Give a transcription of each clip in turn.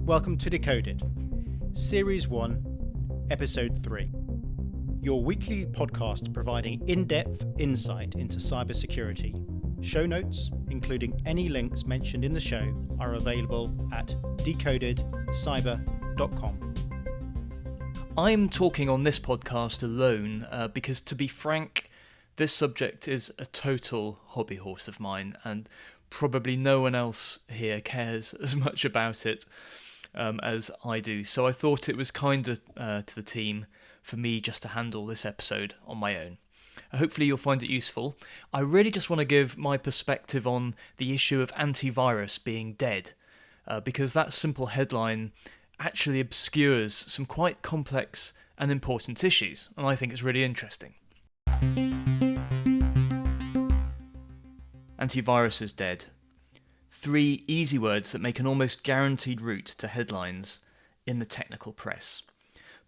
Welcome to Decoded, Series 1, Episode 3. Your weekly podcast providing in-depth insight into cybersecurity. Show notes, including any links mentioned in the show, are available at decodedcyber.com. I'm talking on this podcast alone because, to be frank, this subject is a total hobby horse of mine, and probably no one else here cares as much about it as I do. So I thought it was kinder to the team for me just to handle this episode on my own. Hopefully you'll find it useful. I really just want to give my perspective on the issue of antivirus being dead, because that simple headline actually obscures some quite complex and important issues, and I think it's really interesting. Antivirus is dead. 3 easy words that make an almost guaranteed route to headlines in the technical press.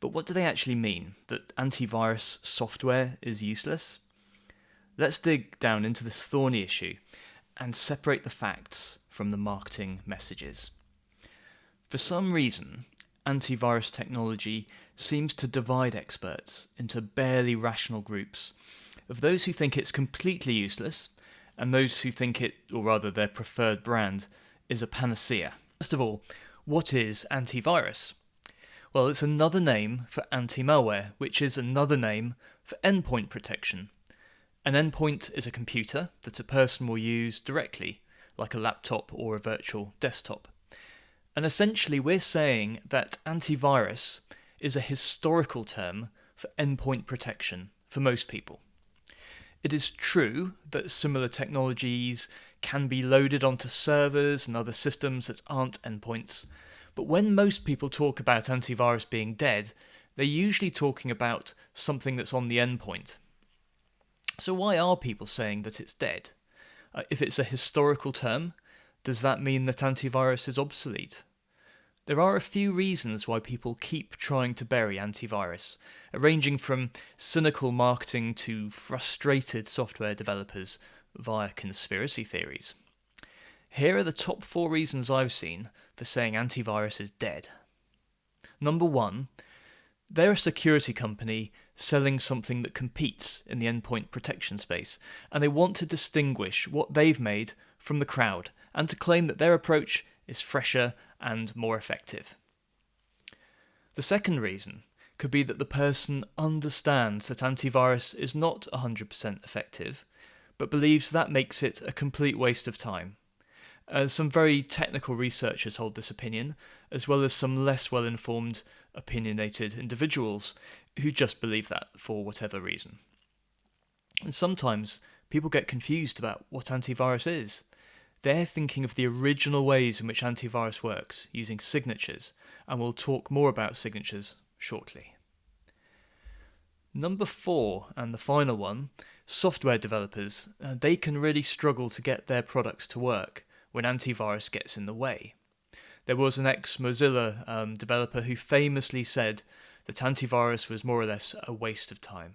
But what do they actually mean? That antivirus software is useless? Let's dig down into this thorny issue and separate the facts from the marketing messages. For some reason, antivirus technology seems to divide experts into barely rational groups of those who think it's completely useless and those who think it, or rather their preferred brand, is a panacea. First of all, what is antivirus? Well, it's another name for anti-malware, which is another name for endpoint protection. An endpoint is a computer that a person will use directly, like a laptop or a virtual desktop. And essentially we're saying that antivirus is a historical term for endpoint protection for most people. It is true that similar technologies can be loaded onto servers and other systems that aren't endpoints, but when most people talk about antivirus being dead, they're usually talking about something that's on the endpoint. So why are people saying that it's dead? If it's a historical term, does that mean that antivirus is obsolete? There are a few reasons why people keep trying to bury antivirus, ranging from cynical marketing to frustrated software developers via conspiracy theories. Here are the top 4 reasons I've seen for saying antivirus is dead. Number 1, they're a security company selling something that competes in the endpoint protection space, and they want to distinguish what they've made from the crowd and to claim that their approach is fresher and more effective. The second reason could be that the person understands that antivirus is not 100% effective, but believes that makes it a complete waste of time. Some very technical researchers hold this opinion, as well as some less well-informed, opinionated individuals who just believe that for whatever reason. And sometimes people get confused about what antivirus is. They're thinking of the original ways in which antivirus works, using signatures, and we'll talk more about signatures shortly. Number 4, and the final one, software developers, they can really struggle to get their products to work when antivirus gets in the way. There was an ex-Mozilla developer who famously said that antivirus was more or less a waste of time.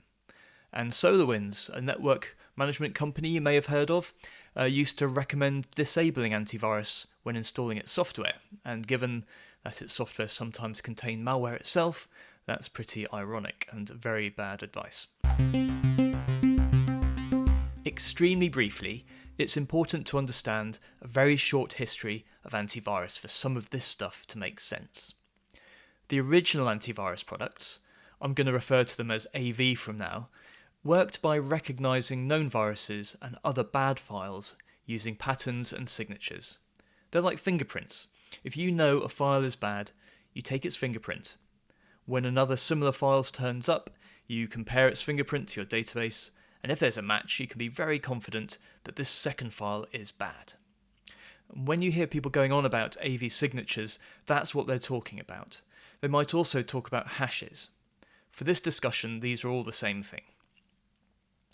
And SolarWinds, a network management company you may have heard of, used to recommend disabling antivirus when installing its software. And given that its software sometimes contained malware itself, that's pretty ironic and very bad advice. Extremely briefly, it's important to understand a very short history of antivirus for some of this stuff to make sense. The original antivirus products, I'm going to refer to them as AV from now, worked by recognizing known viruses and other bad files using patterns and signatures. They're like fingerprints. If you know a file is bad, you take its fingerprint. When another similar file turns up, you compare its fingerprint to your database, and if there's a match, you can be very confident that this second file is bad. When you hear people going on about AV signatures, that's what they're talking about. They might also talk about hashes. For this discussion, these are all the same thing.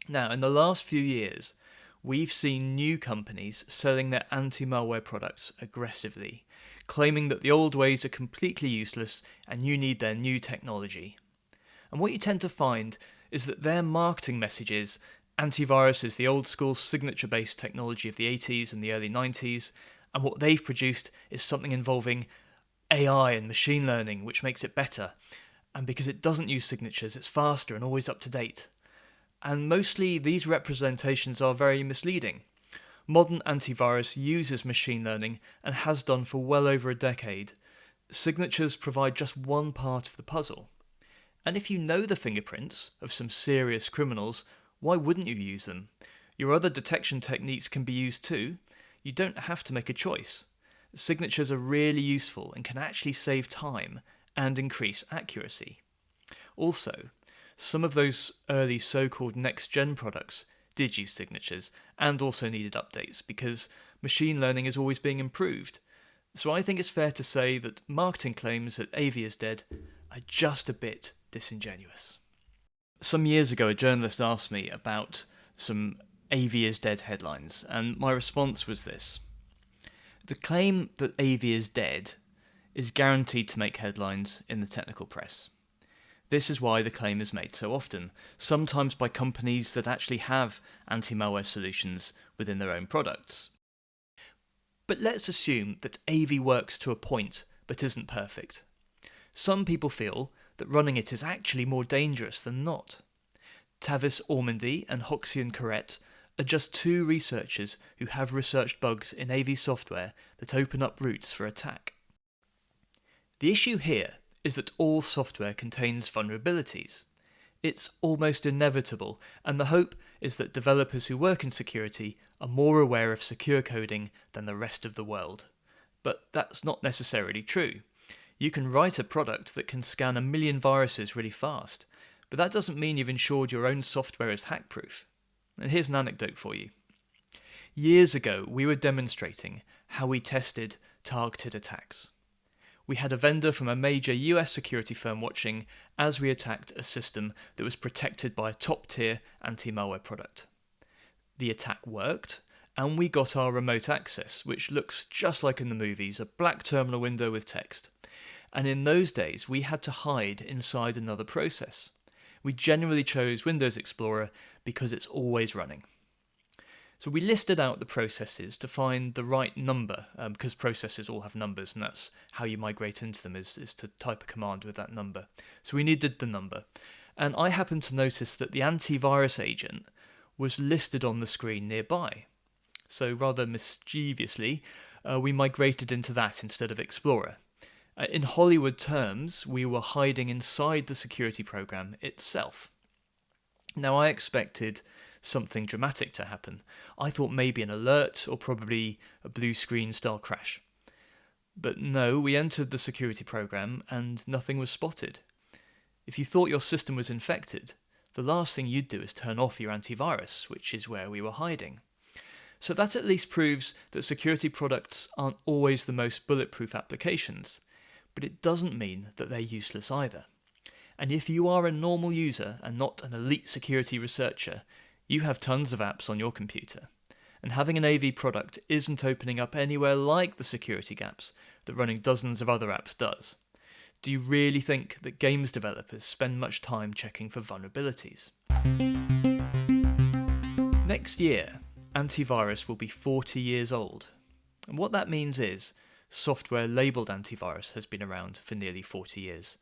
Now, in the last few years, we've seen new companies selling their anti-malware products aggressively, claiming that the old ways are completely useless and you need their new technology. And what you tend to find is that their marketing message is antivirus is the old school signature-based technology of the 80s and the early 90s, and what they've produced is something involving AI and machine learning, which makes it better. And because it doesn't use signatures, it's faster and always up to date. And mostly these representations are very misleading. Modern antivirus uses machine learning and has done for well over a decade. Signatures provide just one part of the puzzle. And if you know the fingerprints of some serious criminals, why wouldn't you use them? Your other detection techniques can be used too. You don't have to make a choice. Signatures are really useful and can actually save time and increase accuracy. Also, some of those early so-called next-gen products did use signatures and also needed updates because machine learning is always being improved. So I think it's fair to say that marketing claims that AV is dead are just a bit disingenuous. Some years ago, a journalist asked me about some AV is dead headlines, and my response was this. The claim that AV is dead is guaranteed to make headlines in the technical press. This is why the claim is made so often, sometimes by companies that actually have anti-malware solutions within their own products. But let's assume that AV works to a point but isn't perfect. Some people feel that running it is actually more dangerous than not. Tavis Ormandy and Hoxian Corrette are just two researchers who have researched bugs in AV software that open up routes for attack. The issue here is that all software contains vulnerabilities. It's almost inevitable, and the hope is that developers who work in security are more aware of secure coding than the rest of the world. But that's not necessarily true. You can write a product that can scan 1 million viruses really fast, but that doesn't mean you've ensured your own software is hack-proof. And here's an anecdote for you. Years ago, we were demonstrating how we tested targeted attacks. We had a vendor from a major US security firm watching as we attacked a system that was protected by a top-tier anti-malware product. The attack worked, and we got our remote access, which looks just like in the movies, a black terminal window with text. And in those days, we had to hide inside another process. We generally chose Windows Explorer because it's always running. So we listed out the processes to find the right number, because processes all have numbers, and that's how you migrate into them, is to type a command with that number. So we needed the number. And I happened to notice that the antivirus agent was listed on the screen nearby. So rather mischievously, we migrated into that instead of Explorer. In Hollywood terms, we were hiding inside the security program itself. Now, I expected something dramatic to happen. I thought maybe an alert or probably a blue screen style crash. But no, we entered the security program and nothing was spotted. If you thought your system was infected, the last thing you'd do is turn off your antivirus, which is where we were hiding. So that at least proves that security products aren't always the most bulletproof applications, but it doesn't mean that they're useless either. And if you are a normal user and not an elite security researcher, you have tons of apps on your computer. And having an AV product isn't opening up anywhere like the security gaps that running dozens of other apps does. Do you really think that games developers spend much time checking for vulnerabilities? Next year, antivirus will be 40 years old. And what that means is software labelled antivirus has been around for nearly 40 years.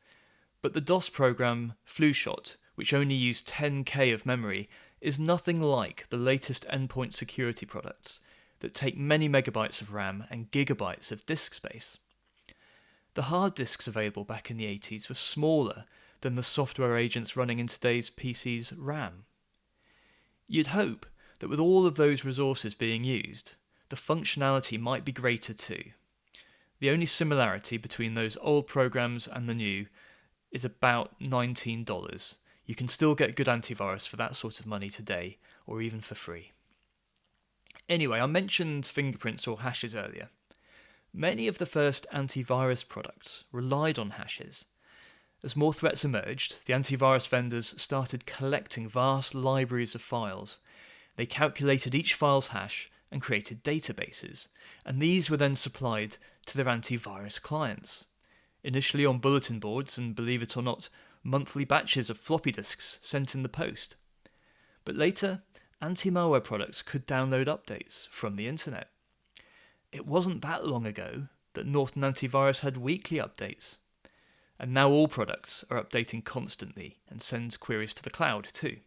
But the DOS program FluShot, which only used 10k of memory, is nothing like the latest endpoint security products that take many megabytes of RAM and gigabytes of disk space. The hard disks available back in the 80s were smaller than the software agents running in today's PC's RAM. You'd hope that with all of those resources being used, the functionality might be greater too. The only similarity between those old programs and the new is about $19. You can still get good antivirus for that sort of money today, or even for free. Anyway, I mentioned fingerprints or hashes earlier. Many of the first antivirus products relied on hashes. As more threats emerged, the antivirus vendors started collecting vast libraries of files. They calculated each file's hash and created databases, and these were then supplied to their antivirus clients. Initially on bulletin boards and, believe it or not, monthly batches of floppy disks sent in the post. But later, anti-malware products could download updates from the internet. It wasn't that long ago that Norton Antivirus had weekly updates. And now all products are updating constantly and send queries to the cloud too.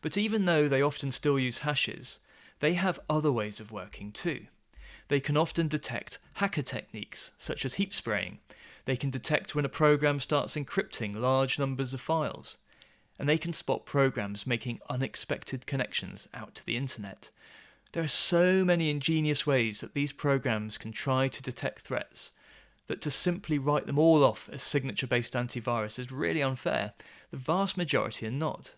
But even though they often still use hashes, they have other ways of working too. They can often detect hacker techniques such as heap spraying. They can detect when a program starts encrypting large numbers of files. And they can spot programs making unexpected connections out to the internet. There are so many ingenious ways that these programs can try to detect threats that to simply write them all off as signature-based antivirus is really unfair. The vast majority are not.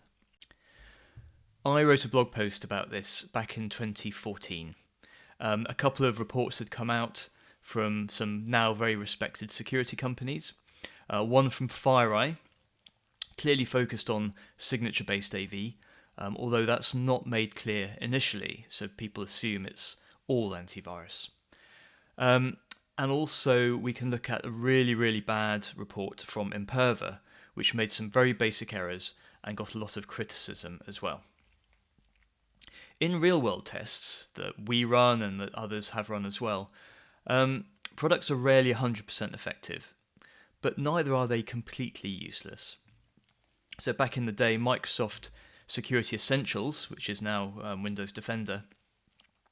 I wrote a blog post about this back in 2014. A couple of reports had come out from some now very respected security companies. One from FireEye, clearly focused on signature-based AV, although that's not made clear initially, so people assume it's all antivirus. And also we can look at a really, really bad report from Imperva, which made some very basic errors and got a lot of criticism as well. In real-world tests that we run and that others have run as well, products are rarely 100% effective, but neither are they completely useless. So back in the day, Microsoft Security Essentials, which is now Windows Defender,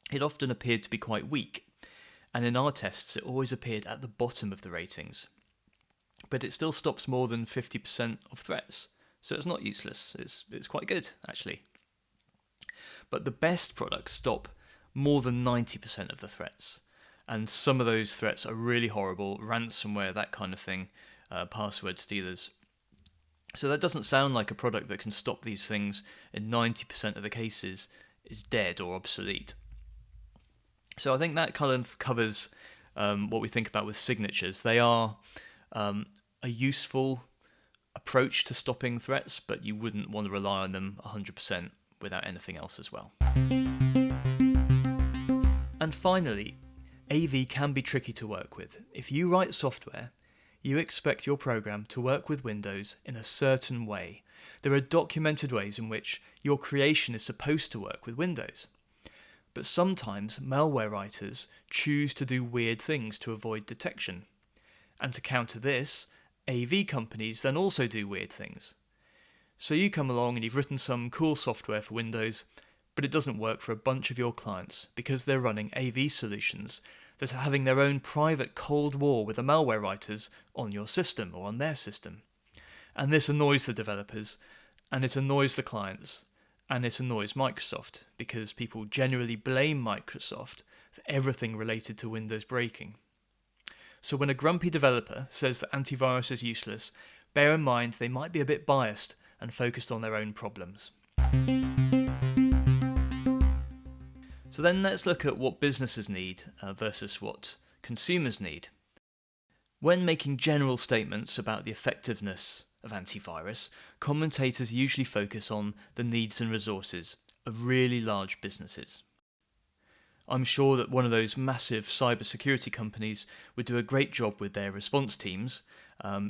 it often appeared to be quite weak, and in our tests it always appeared at the bottom of the ratings. But it still stops more than 50% of threats, so it's not useless, it's quite good actually. But the best products stop more than 90% of the threats, and some of those threats are really horrible, ransomware, that kind of thing, password stealers. So that doesn't sound like a product that can stop these things in 90% of the cases is dead or obsolete. So I think that kind of covers what we think about with signatures. They are a useful approach to stopping threats, but you wouldn't want to rely on them 100% without anything else as well. And finally, AV can be tricky to work with. If you write software, you expect your program to work with Windows in a certain way. There are documented ways in which your creation is supposed to work with Windows. But sometimes malware writers choose to do weird things to avoid detection. And to counter this, AV companies then also do weird things. So you come along and you've written some cool software for Windows, but it doesn't work for a bunch of your clients because they're running AV solutions that are having their own private cold war with the malware writers on your system or on their system. And this annoys the developers, and it annoys the clients, and it annoys Microsoft because people generally blame Microsoft for everything related to Windows breaking. So when a grumpy developer says that antivirus is useless, bear in mind they might be a bit biased and focused on their own problems. So then let's look at what businesses need versus what consumers need. When making general statements about the effectiveness of antivirus, commentators usually focus on the needs and resources of really large businesses. I'm sure that one of those massive cybersecurity companies would do a great job with their response teams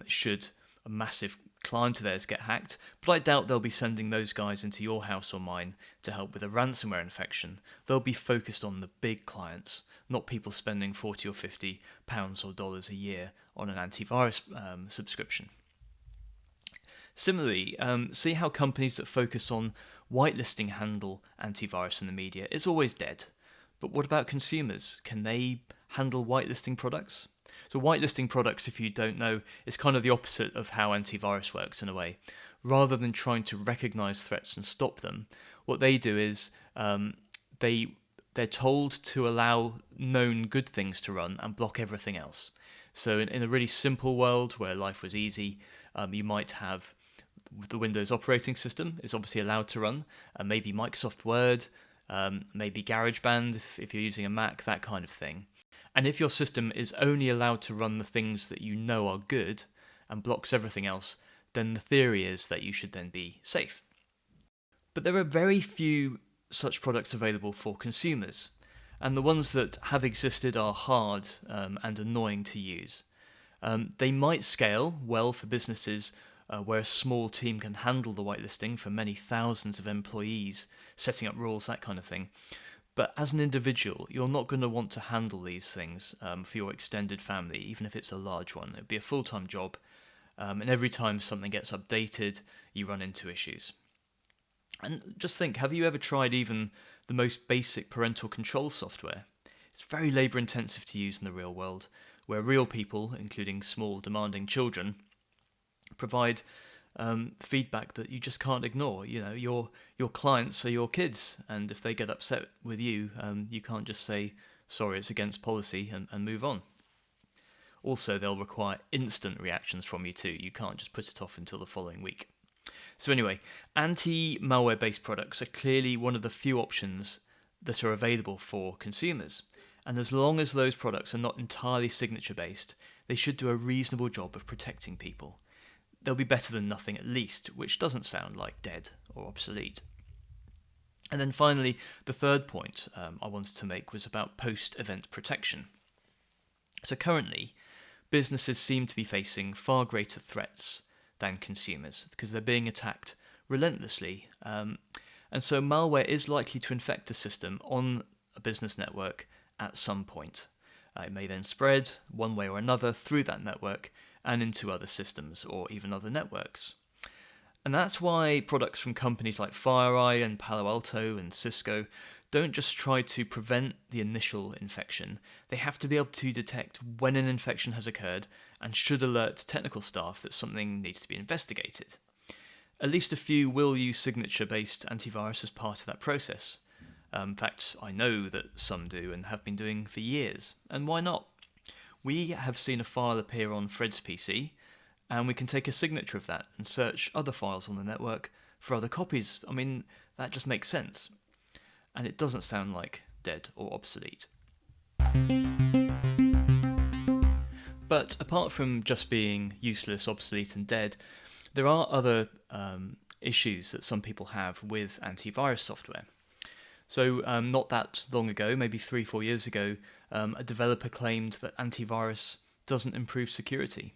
should a massive client of theirs get hacked, but I doubt they'll be sending those guys into your house or mine to help with a ransomware infection. They'll be focused on the big clients, not people spending £40 or £50 or dollars a year on an antivirus subscription. Similarly, see how companies that focus on whitelisting handle antivirus in the media. It's always dead. But what about consumers? Can they handle whitelisting products? So whitelisting products, if you don't know, is kind of the opposite of how antivirus works in a way. Rather than trying to recognize threats and stop them, what they do is they're told to allow known good things to run and block everything else. So in a really simple world where life was easy, you might have the Windows operating system is obviously allowed to run, maybe Microsoft Word, maybe GarageBand if you're using a Mac, that kind of thing. And if your system is only allowed to run the things that you know are good and blocks everything else, then the theory is that you should then be safe. But there are very few such products available for consumers, and the ones that have existed are hard and annoying to use. They might scale well for businesses where a small team can handle the whitelisting for many thousands of employees, setting up rules, that kind of thing. But as an individual, you're not going to want to handle these things for your extended family, even if it's a large one. It'd be a full-time job, and every time something gets updated, you run into issues. And just think, have you ever tried even the most basic parental control software? It's very labour intensive to use in the real world, where real people, including small demanding children, provide feedback that you just can't ignore. You know, your clients are your kids, and if they get upset with you, you can't just say, sorry, it's against policy, and move on. Also, they'll require instant reactions from you too. You can't just put it off until the following week. So anyway, anti-malware based products are clearly one of the few options that are available for consumers. And as long as those products are not entirely signature based, they should do a reasonable job of protecting people. They'll be better than nothing at least, which doesn't sound like dead or obsolete. And then finally, the third point I wanted to make was about post-event protection. So currently, businesses seem to be facing far greater threats than consumers because they're being attacked relentlessly. And so malware is likely to infect a system on a business network at some point. It may then spread one way or another through that network and into other systems or even other networks. And that's why products from companies like FireEye and Palo Alto and Cisco don't just try to prevent the initial infection. They have to be able to detect when an infection has occurred and should alert technical staff that something needs to be investigated. At least a few will use signature-based antivirus as part of that process. In fact, I know that some do and have been doing for years. And why not? We have seen a file appear on Fred's PC, and we can take a signature of that and search other files on the network for other copies. I mean, that just makes sense. And it doesn't sound like dead or obsolete. But apart from just being useless, obsolete and dead, there are other issues that some people have with antivirus software. So not that long ago, maybe 3-4 years ago, a developer claimed that antivirus doesn't improve security.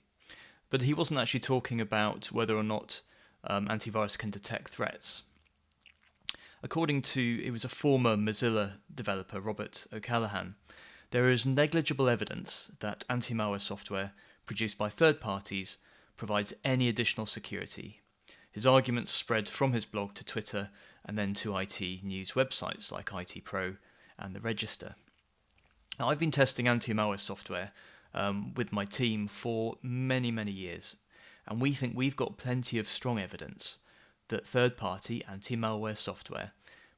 But he wasn't actually talking about whether or not antivirus can detect threats. According to, it was a former Mozilla developer, Robert O'Callaghan, there is negligible evidence that anti-malware software produced by third parties provides any additional security. His arguments spread from his blog to Twitter and then to IT news websites like IT Pro and The Register. Now, I've been testing anti-malware software with my team for many, many years, and we think we've got plenty of strong evidence that third-party anti-malware software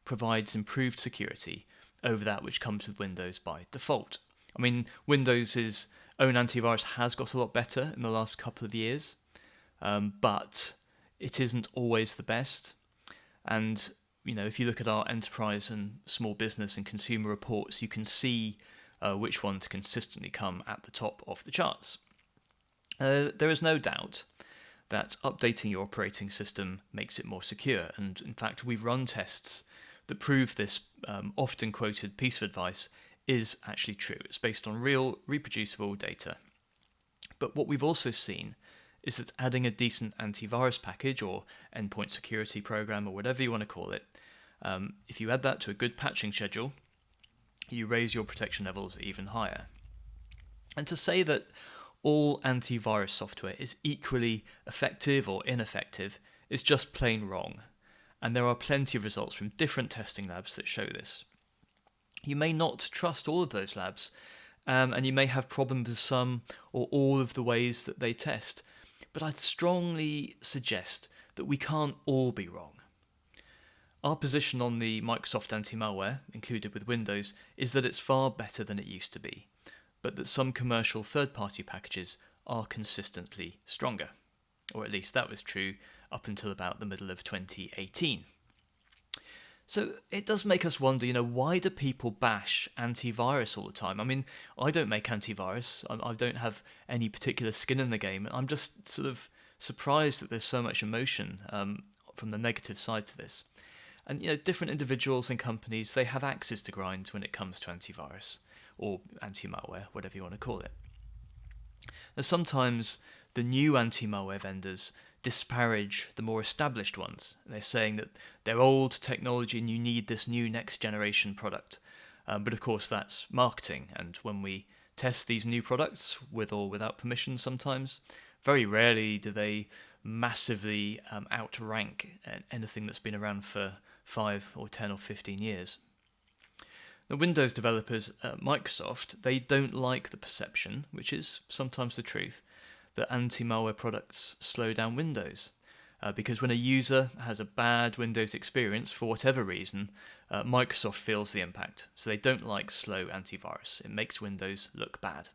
provides improved security over that which comes with Windows by default. I mean, Windows' own antivirus has got a lot better in the last couple of years, but it isn't always the best. And, you know, if you look at our enterprise and small business and consumer reports, you can see which ones consistently come at the top of the charts. There is no doubt that updating your operating system makes it more secure. And in fact, we've run tests that prove this often quoted piece of advice is actually true. It's based on real, reproducible data. But what we've also seen is that adding a decent antivirus package or endpoint security program or whatever you want to call it, if you add that to a good patching schedule, you raise your protection levels even higher. And to say that all antivirus software is equally effective or ineffective is just plain wrong, and there are plenty of results from different testing labs that show this. You may not trust all of those labs, and you may have problems with some or all of the ways that they test, but I'd strongly suggest that we can't all be wrong. Our position on the Microsoft anti-malware, included with Windows, is that it's far better than it used to be, but that some commercial third-party packages are consistently stronger. Or at least that was true up until about the middle of 2018. So it does make us wonder, why do people bash antivirus all the time? I mean, I don't make antivirus. I don't have any particular skin in the game. I'm just sort of surprised that there's so much emotion from the negative side to this. And, different individuals and companies, they have axes to grind when it comes to antivirus or anti-malware, whatever you want to call it. Now, sometimes the new anti-malware vendors disparage the more established ones. They're saying that they're old technology and you need this new next generation product. But of course that's marketing, and when we test these new products, with or without permission sometimes, very rarely do they massively outrank anything that's been around for 5 or 10 or 15 years. The Windows developers at Microsoft, they don't like the perception, which is sometimes the truth, that anti-malware products slow down Windows. Because when a user has a bad Windows experience for whatever reason, Microsoft feels the impact. So they don't like slow antivirus. It makes Windows look bad.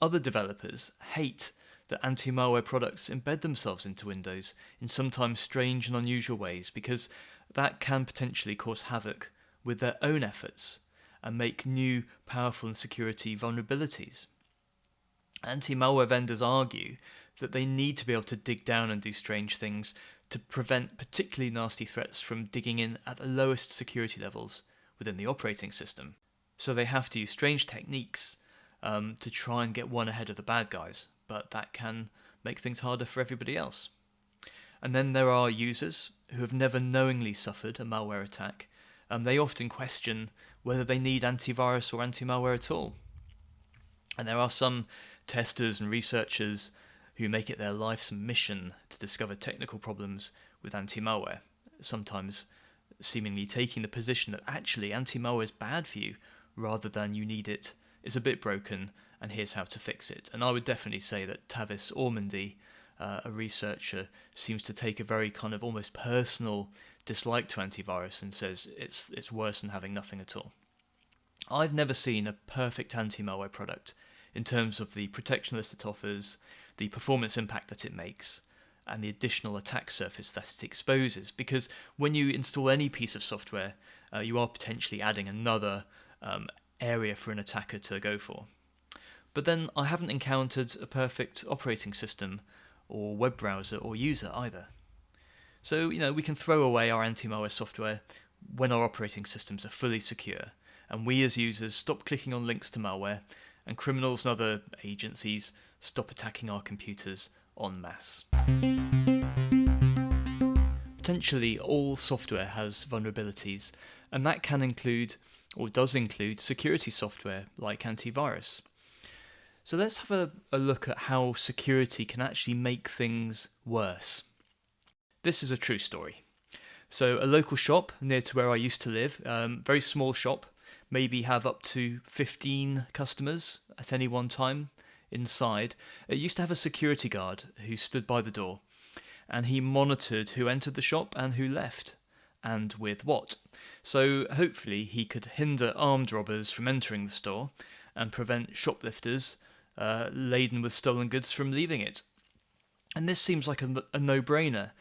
Other developers hate that anti-malware products embed themselves into Windows in sometimes strange and unusual ways, because that can potentially cause havoc with their own efforts and make new powerful and security vulnerabilities. Anti-malware vendors argue that they need to be able to dig down and do strange things to prevent particularly nasty threats from digging in at the lowest security levels within the operating system. So they have to use strange techniques to try and get one ahead of the bad guys, but that can make things harder for everybody else. And then there are users who have never knowingly suffered a malware attack. They often question whether they need antivirus or anti-malware at all. And there are some testers and researchers who make it their life's mission to discover technical problems with anti-malware, sometimes seemingly taking the position that actually anti-malware is bad for you, rather than you need it, it's a bit broken, and here's how to fix it. And I would definitely say that Tavis Ormandy, a researcher, seems to take a very kind of almost personal dislike to antivirus and says it's worse than having nothing at all. I've never seen a perfect anti-malware product in terms of the protection list it offers, the performance impact that it makes, and the additional attack surface that it exposes, because when you install any piece of software, you are potentially adding another area for an attacker to go for. But then I haven't encountered a perfect operating system or web browser or user either. So, we can throw away our anti-malware software when our operating systems are fully secure, and we as users stop clicking on links to malware, and criminals and other agencies stop attacking our computers en masse. Potentially all software has vulnerabilities, and that can include, or does include, security software like antivirus. So let's have a look at how security can actually make things worse. This is a true story. So a local shop near to where I used to live, very small shop, maybe have up to 15 customers at any one time inside. It used to have a security guard who stood by the door, and he monitored who entered the shop and who left, and with what. So hopefully he could hinder armed robbers from entering the store and prevent shoplifters laden with stolen goods from leaving it. And this seems like a no-brainer.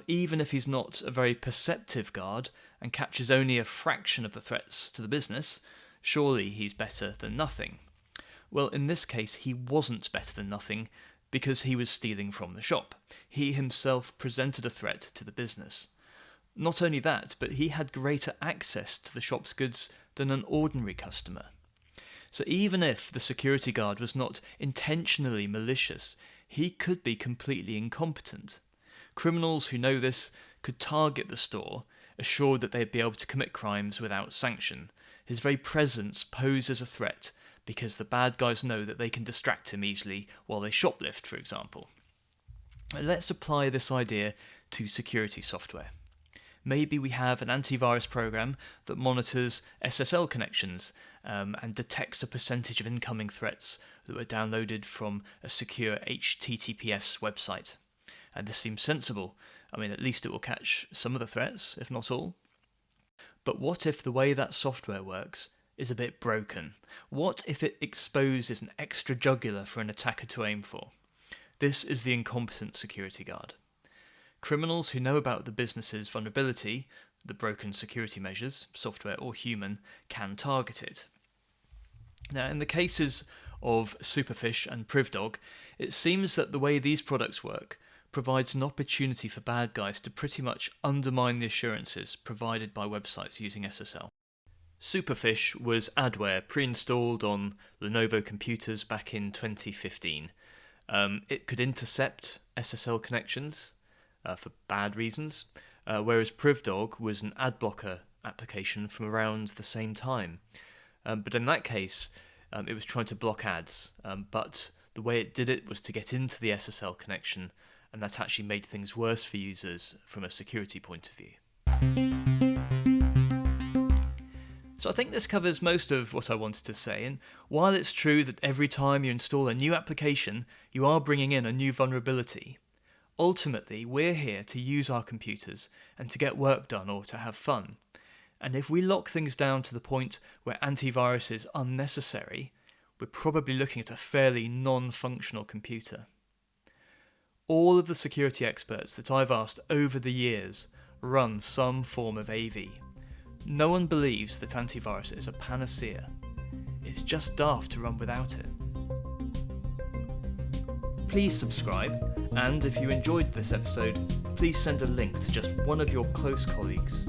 Even if he's not a very perceptive guard and catches only a fraction of the threats to the business, surely he's better than nothing. Well, in this case, he wasn't better than nothing because he was stealing from the shop. He himself presented a threat to the business. Not only that, but he had greater access to the shop's goods than an ordinary customer. So even if the security guard was not intentionally malicious, he could be completely incompetent. Criminals who know this could target the store, assured that they'd be able to commit crimes without sanction. His very presence poses a threat because the bad guys know that they can distract him easily while they shoplift, for example. Let's apply this idea to security software. Maybe we have an antivirus program that monitors SSL connections and detects a percentage of incoming threats that were downloaded from a secure HTTPS website. And this seems sensible. I mean, at least it will catch some of the threats, if not all. But what if the way that software works is a bit broken? What if it exposes an extra jugular for an attacker to aim for? This is the incompetent security guard. Criminals who know about the business's vulnerability, the broken security measures, software or human, can target it. Now, in the cases of Superfish and Privdog, it seems that the way these products work provides an opportunity for bad guys to pretty much undermine the assurances provided by websites using SSL. Superfish was adware pre-installed on Lenovo computers back in 2015. It could intercept SSL connections for bad reasons, whereas PrivDog was an ad blocker application from around the same time. But in that case, it was trying to block ads, but the way it did it was to get into the SSL connection, and that actually made things worse for users from a security point of view. So I think this covers most of what I wanted to say, and while it's true that every time you install a new application, you are bringing in a new vulnerability, ultimately we're here to use our computers and to get work done or to have fun. And if we lock things down to the point where antivirus is unnecessary, we're probably looking at a fairly non-functional computer. All of the security experts that I've asked over the years run some form of AV. No one believes that antivirus is a panacea. It's just daft to run without it. Please subscribe, and if you enjoyed this episode, please send a link to just one of your close colleagues.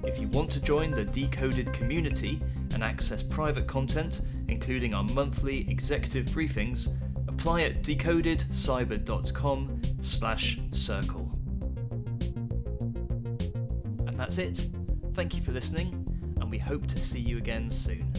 If you want to join the Decoded community and access private content, including our monthly executive briefings, apply at decodedcyber.com/circle. And that's it. Thank you for listening, and we hope to see you again soon.